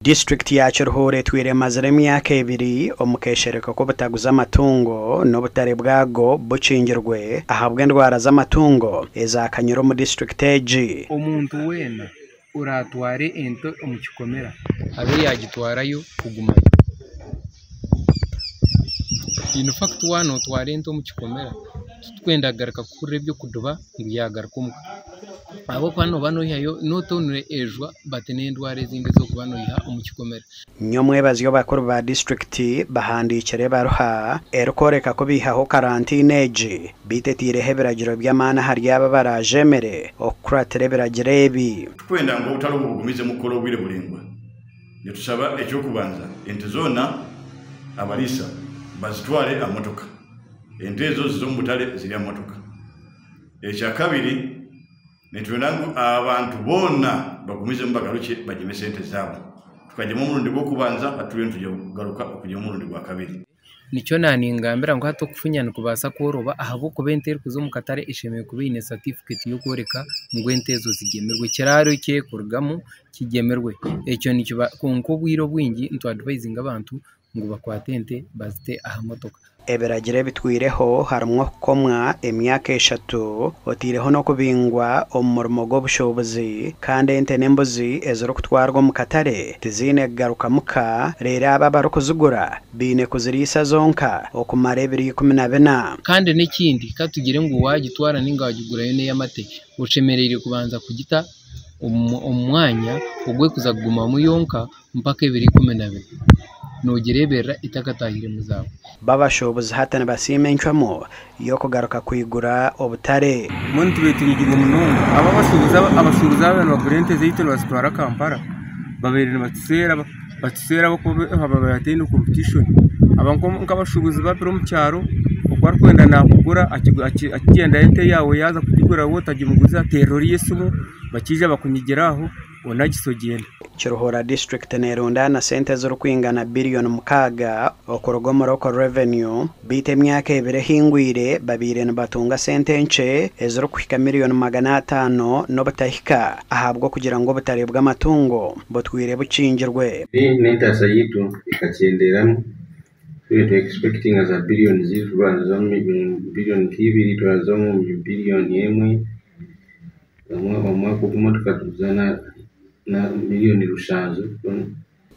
District ya Kiruhure twiremazire emyaka 2 omukeshereka ko butaguza amatungo no butare bwago bucingirwe ahabwa indwara z'amatungo ezakanyuro mu district eji. Omuntu wena uratware ento omukikomera abe yagitwarayo kugumayo. In fact wano tware ento omukikomera twendagaruka kurre byo kuduba ngo yagaruka umuka abo kwano bano yayo notonure ejwa batene ndware zindi zo kubano yiha omukikomera. Nyomwe bazyo bakuru ba district bahandikire baruha erukoreka ko bihaho karantine eji bitetire hebiragiro by'amana hari aba barajemere okuratere biragirebi twenda ngo utalo bugumize mukoro bwire bulingwa netusaba ekyo kubanza ente zona abalisa bazitwale amotoka ente ezo zo mutale ziri amotoka. Ekya kabiri netwenangu abantu bonna bagumize mbagaruke bajime sente zabo tukaje mu murundi gwo kubanza atuye tuje garuka okuje mu murundi gwa kabiri. Nicyo naningambira ngo hato kufunyana kubasa koroba ahabo kubentera kuzo mukatare ishemeye kubine certificate yo koreka ngo entezo zigemerwe kiraro cye kurugamo kigemerwe. Ecyo nicyo kunko bwiro bwingi nto advising abantu ngo bakwatente bazite aha motoka. Ebiragire bitwireho harumwo komwa emyaka 3 otireho no kubingwa omurimo g'obushobozi kandi ente nembuzi ezero kutwarwa mu katare tizine garuka muka rera aba barukuzugura bine kuzirisa zonka okumare 2014 kandi n'ikindi katugire ngo wagitwara ninga wagigurayo ne yamate ucemerere kubanza kugita umwanya ugwe kuzaguma mu yonka mpaka 2012 nogerebera itakatahire muzabo babashobozi hatana basimenchwamo yo kugaruka kwigura obutare. Muntu betinyigigo munongo abashubuza abantu bagurente zeyitero basitwara Kampala baberera batisera bako hababatene competition abanko nk'abashubuzi bapero mu cyaro ukwar kwenda nakugura akigenda ente yawe yaza kutigura wotaje muguza terrori yesumu bakije bakunyigeraho onagisogenda. Kiruhura district nerunda na sente z'urukwingana billion mukaga okorogomoro ko revenue bite emyaka 2 hingwire babire batunga sente nce ez'urukwika $500,000 no batahika ahabwo kugira ngo butarebwa amatungo botwire bucingirwe. N'intasa yitu ikacenderamo we expecting as a billion z'Rwanda billion 2 twazomu billion 1 amwe kumotoka tuzana na miliyoni rushanzo.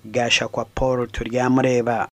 Gasha kwa Paul turyamureba.